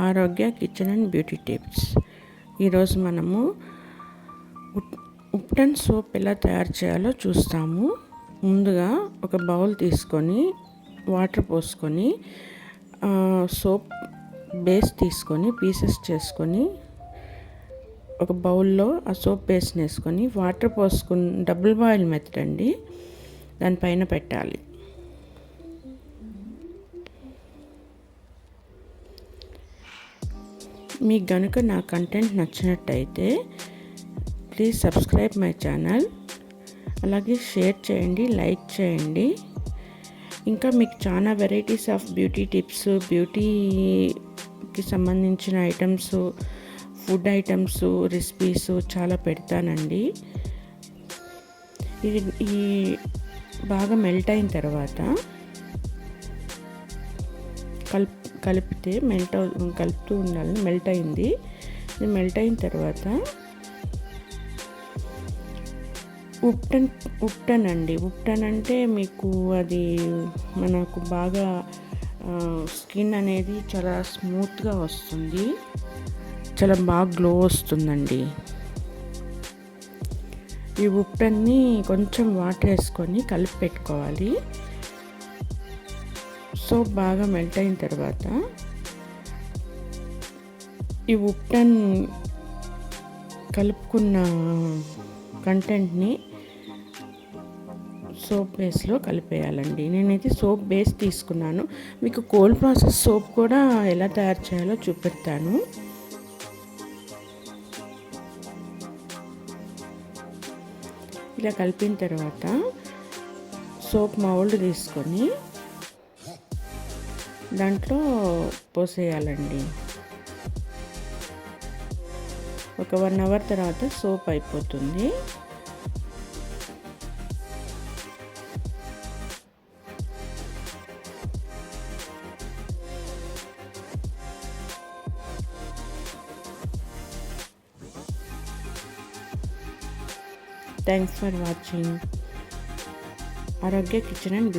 ఆరోగ్య kitchen and beauty tips. ఈరోజు మనము ఉప్టన్ సోప్ ఎలా తయారు చేయాలో చూస్తాము. ముందుగా ఒక బౌల్ తీసుకొని వాటర్ పోసుకొని సోప్ బేస్ తీసుకొని పీసెస్ చేసుకొని ఒక బౌల్లో ఆ సోప్ బేస్ని వేసుకొని వాటర్ పోసుకుని డబుల్ బాయిల్ మెథడ్ అండి, దానిపైన పెట్టాలి. మీకు గనుక నా కంటెంట్ నచ్చినట్టయితే ప్లీజ్ సబ్స్క్రైబ్ మై ఛానల్, అలాగే షేర్ చేయండి, లైక్ చేయండి. ఇంకా మీకు చాలా వెరైటీస్ ఆఫ్ బ్యూటీ టిప్స్, బ్యూటీకి సంబంధించిన ఐటమ్స్, ఫుడ్ ఐటమ్స్, రెసిపీస్ చాలా పెడతానండి. ఈ బాగా మెల్ట్ అయిన తర్వాత కలిపితే కలుపుతూ ఉండాలి. మెల్ట్ అయింది. ఇది మెల్ట్ అయిన తర్వాత ఉప్టన్ అండి. ఉప్టన్ అంటే మీకు అది మనకు బాగా స్కిన్ అనేది చాలా స్మూత్గా వస్తుంది, చాలా బాగా గ్లో వస్తుందండి. ఈ ఉప్టన్ని కొంచెం వాటర్ వేసుకొని కలిపి పెట్టుకోవాలి. సోప్ బాగా మెల్ట్ అయిన తర్వాత ఈ ఉప్టన్ కలుపుకున్న కంటెంట్ని సోప్ బేస్లో కలిపేయాలండి. నేనైతే సోప్ బేస్ తీసుకున్నాను. మీకు కోల్డ్ ప్రాసెస్ సోప్ కూడా ఎలా తయారు చేయాలో చూపెడతాను. ఇలా కలిపిన తర్వాత సోప్ మౌల్డ్ తీసుకొని దాంట్లో పోసేయాలండి. ఒక 1 అవర్ తర్వాత సోప్ అయిపోతుంది. Thanks for watching. ఆరోగ్య కిచెన్ అండ్